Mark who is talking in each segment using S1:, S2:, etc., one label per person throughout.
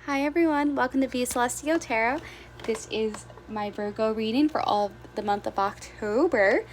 S1: Hi everyone, welcome to V Celestial Tarot. This is my Virgo reading for all of the month of October.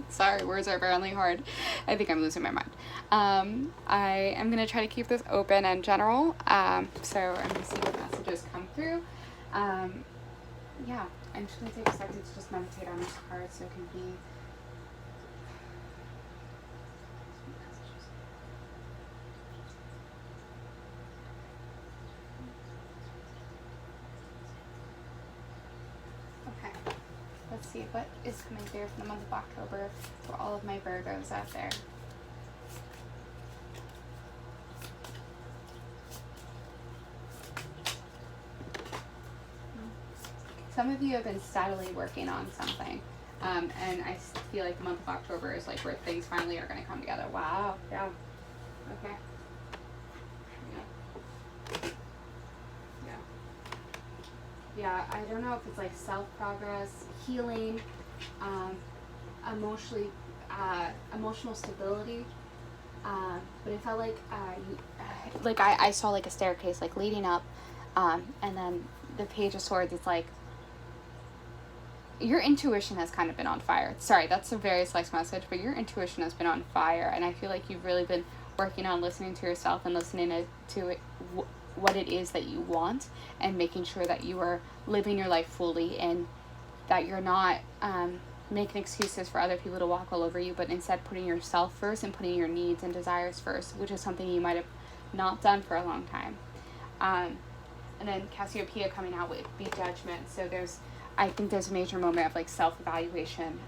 S1: Sorry, words are apparently hard. I think I'm losing my mind. I am going to try to keep this open and general, so I'm going to see what messages come through. Yeah, I'm just going to take a second to just meditate on this card so it can be... Let's see what is coming through for the month of October for all of my Virgos out there. Some of you have been steadily working on something, and I feel like the month of October is like where things finally are going to come together. Wow, yeah, okay. Yeah, I don't know if it's like self-progress, healing, emotional stability, but it felt like I saw like a staircase like leading up, and then the Page of Swords, it's like your intuition has kind of been on fire. Sorry, that's a very slice message, but your intuition has been on fire, and I feel like you've really been working on listening to yourself and listening to it, what it is that you want, and making sure that you are living your life fully and that you're not making excuses for other people to walk all over you, but instead putting yourself first and putting your needs and desires first, which is something you might have not done for a long time. And then Cassiopeia coming out with Be Judgment. So I think there's a major moment of like self-evaluation,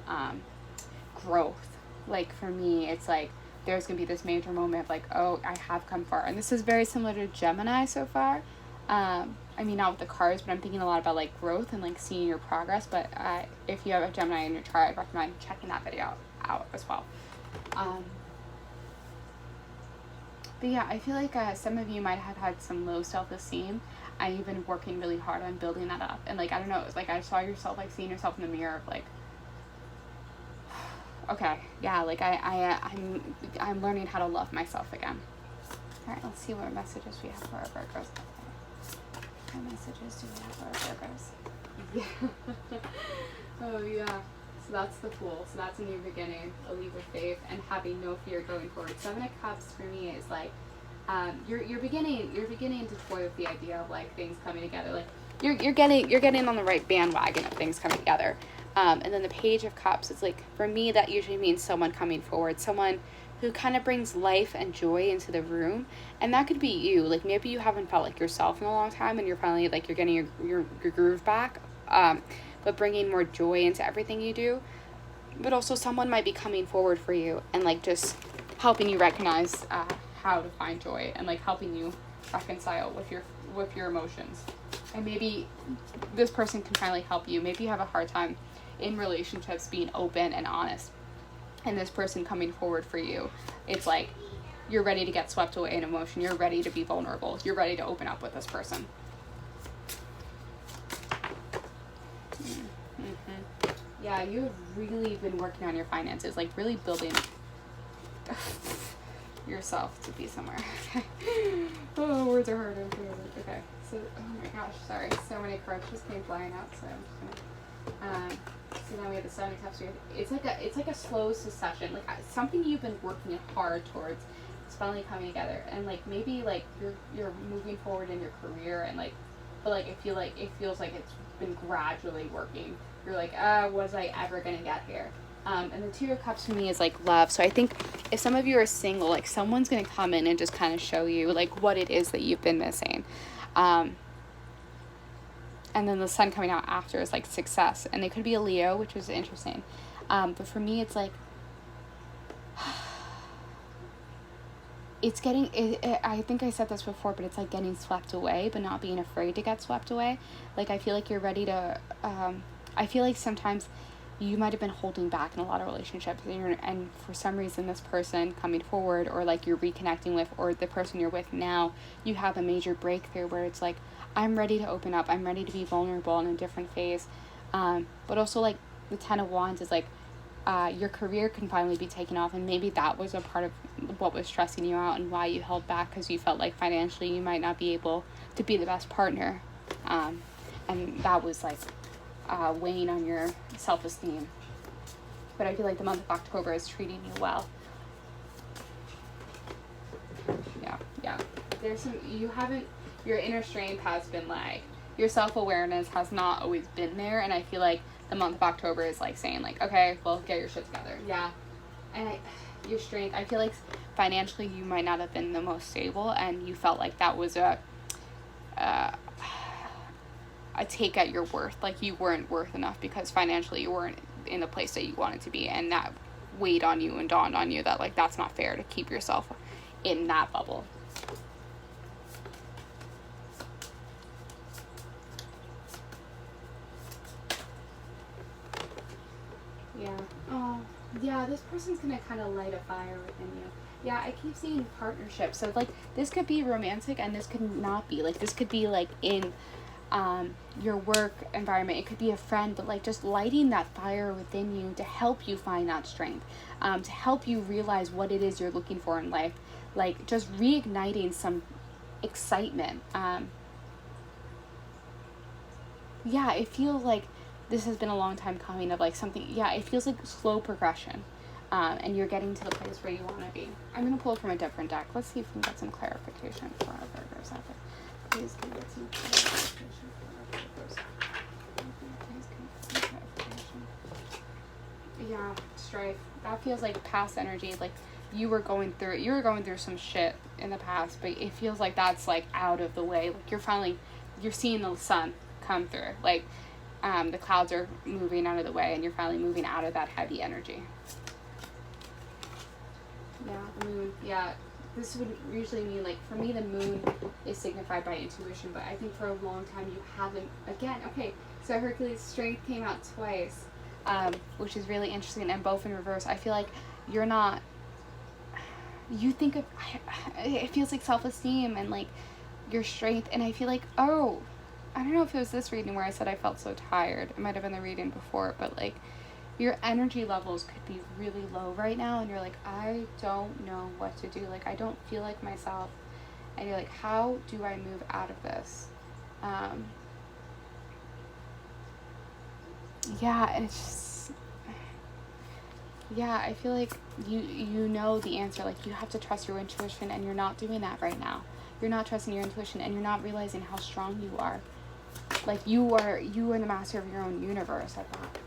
S1: growth. Like for me, it's like there's going to be this major moment of like, oh, I have come far. And this is very similar to Gemini so far. I mean, not with the cards, but I'm thinking a lot about like growth and like seeing your progress. But if you have a Gemini in your chart, I recommend checking that video out as well. But yeah, I feel like some of you might have had some low self-esteem, and you've been working really hard on building that up. And like, I don't know, it's like I saw yourself like seeing yourself in the mirror of like, okay, yeah, like I'm learning how to love myself again. All right, let's see what messages we have for our Virgos. What messages do we have for our Virgos? Yeah. Oh yeah. So that's the Fool. So that's a new beginning, a leap of faith, and having no fear going forward. Seven of Cups for me is like, you're beginning to toy with the idea of like things coming together. Like you're getting on the right bandwagon of things coming together. And then the Page of Cups is like, for me, that usually means someone coming forward, someone who kind of brings life and joy into the room. And that could be you. Like maybe you haven't felt like yourself in a long time and you're finally like, you're getting your groove back, but bringing more joy into everything you do. But also someone might be coming forward for you and like just helping you recognize how to find joy and like helping you reconcile with your emotions. And maybe this person can finally help you. Maybe you have a hard time in relationships being open and honest, and this person coming forward for you, it's like you're ready to get swept away in emotion, you're ready to be vulnerable, you're ready to open up with this person. Yeah, you've really been working on your finances, like really building yourself to be somewhere. Oh, words are hard. Okay, so oh my gosh, sorry, so many cards just came flying out, so I'm just gonna so now we have the Seven of Cups. It's like a slow succession, like something you've been working hard towards is finally coming together, and like maybe like you're moving forward in your career, and like, but like it feels like it's been gradually working. You're like, was I ever gonna get here? And the Two of Cups for me is like love. So I think if some of you are single, like someone's gonna come in and just kind of show you like what it is that you've been missing. And then the Sun coming out after is like success, and it could be a Leo, which is interesting. But for me, it's like it's getting. I think I said this before, but it's like getting swept away, but not being afraid to get swept away. Like I feel like you're ready to. I feel like sometimes you might have been holding back in a lot of relationships, and for some reason this person coming forward, or like you're reconnecting with, or the person you're with now, you have a major breakthrough where it's like, I'm ready to open up, I'm ready to be vulnerable in a different phase. But also like the Ten of Wands is like, your career can finally be taken off, and maybe that was a part of what was stressing you out and why you held back, because you felt like financially you might not be able to be the best partner. And that was like weighing on your self-esteem. But I feel like the month of October is treating you well. Yeah. There's some, your inner strength has been like, your self-awareness has not always been there. And I feel like the month of October is like saying like, okay, well, get your shit together. Yeah. And your strength, I feel like financially you might not have been the most stable, and you felt like that was a take at your worth. Like you weren't worth enough because financially you weren't in the place that you wanted to be, and that weighed on you and dawned on you that like that's not fair to keep yourself in that bubble. Yeah. Oh, yeah, this person's gonna kind of light a fire within you. Yeah, I keep seeing partnership. So like this could be romantic and this could not be. Like this could be like in your work environment. It could be a friend, but like just lighting that fire within you to help you find that strength, to help you realize what it is you're looking for in life, like just reigniting some excitement. Yeah, it feels like this has been a long time coming of like something. Yeah, it feels like slow progression, and you're getting to the place where you want to be. I'm going to pull from a different deck. Let's see if we can get some clarification for our Virgos out there. Please can we get some clarification for our Virgos. Please can we get some clarification. Yeah, strife. That feels like past energy. Like you were going through some shit in the past, but it feels like that's like out of the way. Like you're seeing the sun come through. Like the clouds are moving out of the way, and you're finally moving out of that heavy energy. Yeah, the moon. Yeah. This would usually mean, like, for me, the moon is signified by intuition, but I think for a long time you haven't, again, okay, so Hercules' strength came out twice, which is really interesting, and both in reverse. I feel like you're not, you think of, it feels like self-esteem and, like, your strength, and I feel like, oh, I don't know if it was this reading where I said I felt so tired. It might have been the reading before, but, like, your energy levels could be really low right now, and you're like, I don't know what to do. Like, I don't feel like myself. And you're like, how do I move out of this? Yeah, and it's just, yeah, I feel like you know the answer. Like, you have to trust your intuition, and you're not doing that right now. You're not trusting your intuition, and you're not realizing how strong you are. Like, you are the master of your own universe at that.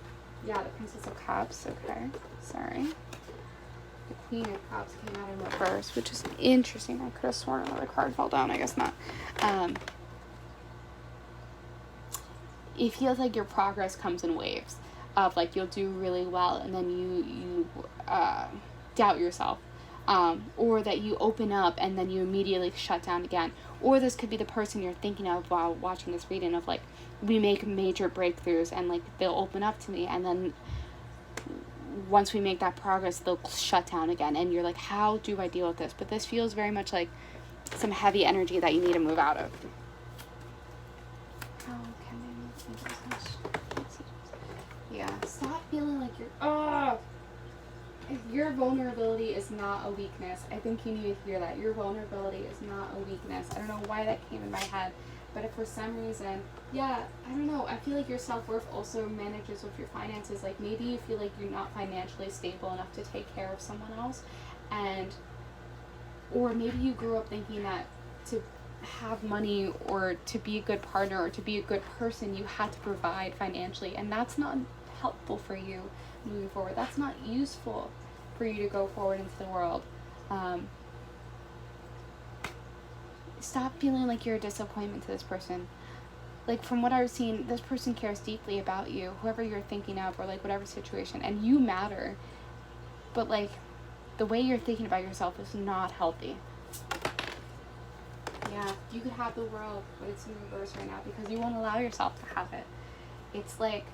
S1: Yeah, the Princess of Cups, okay. Sorry. The Queen of Cups came out in reverse, which is interesting. I could have sworn another card fell down. I guess not. It feels like your progress comes in waves of, like, you'll do really well, and then you doubt yourself. Or that you open up, and then you immediately shut down again. Or this could be the person you're thinking of while watching this reading of, like, we make major breakthroughs, and, like, they'll open up to me, and then once we make that progress, they'll shut down again, and you're like, how do I deal with this? But this feels very much like some heavy energy that you need to move out of. How can I make this? Yeah, stop feeling like you're, your vulnerability is not a weakness. I think you need to hear that. Your vulnerability is not a weakness. I don't know why that came in my head, but if for some reason, yeah, I don't know. I feel like your self-worth also manages with your finances. Like, maybe you feel like you're not financially stable enough to take care of someone else, or maybe you grew up thinking that to have money or to be a good partner or to be a good person, you had to provide financially, and that's not helpful for you moving forward. That's not useful for you to go forward into the world. Stop feeling like you're a disappointment to this person. Like, from what I've seen, this person cares deeply about you, whoever you're thinking of, or like whatever situation, and you matter. But like, the way you're thinking about yourself is not healthy. Yeah, you could have the world, but it's in reverse right now because you won't allow yourself to have it. It's like,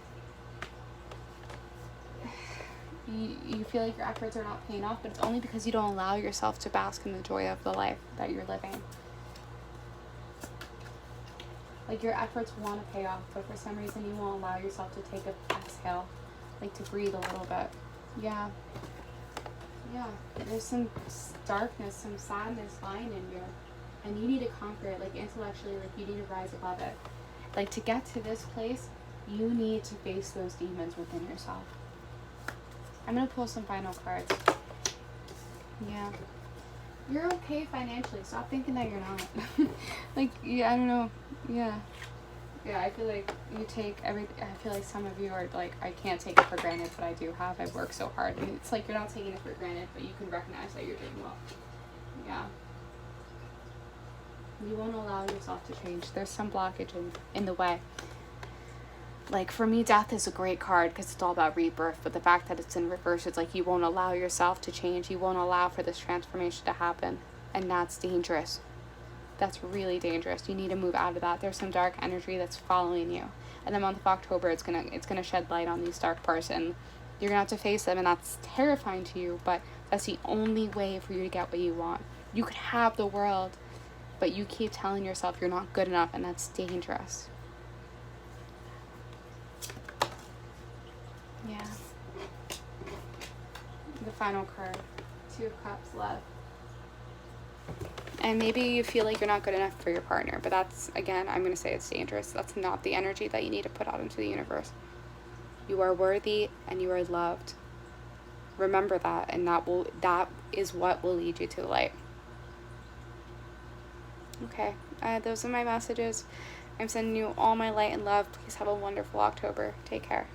S1: you feel like your efforts are not paying off, but it's only because you don't allow yourself to bask in the joy of the life that you're living. Like, your efforts want to pay off, but for some reason you won't allow yourself to take an exhale, like to breathe a little bit. Yeah. Yeah, there's some darkness, some sadness lying in you, and you need to conquer it. Like intellectually, like you need to rise above it. Like to get to this place, you need to face those demons within yourself. I'm gonna pull some final cards. Yeah, you're okay financially. Stop thinking that you're not. Like, yeah, I don't know. Yeah. Yeah, I feel like you take everything. I feel like some of you are like, I can't take it for granted, but I do have. I've worked so hard. And it's like you're not taking it for granted, but you can recognize that you're doing well. Yeah. You won't allow yourself to change. There's some blockage in the way. Like, for me, death is a great card because it's all about rebirth. But the fact that it's in reverse, it's like you won't allow yourself to change. You won't allow for this transformation to happen. And that's dangerous. That's really dangerous. You need to move out of that. There's some dark energy that's following you. And the month of October, it's gonna shed light on these dark parts, and you're gonna have to face them, and that's terrifying to you, but that's the only way for you to get what you want. You could have the world, but you keep telling yourself you're not good enough, and that's dangerous. Yeah. The final card. 2 of Cups, love. And maybe you feel like you're not good enough for your partner, but that's, again, I'm going to say it's dangerous. That's not the energy that you need to put out into the universe. You are worthy and you are loved. Remember that, and that is what will lead you to the light. Okay, those are my messages. I'm sending you all my light and love. Please have a wonderful October. Take care.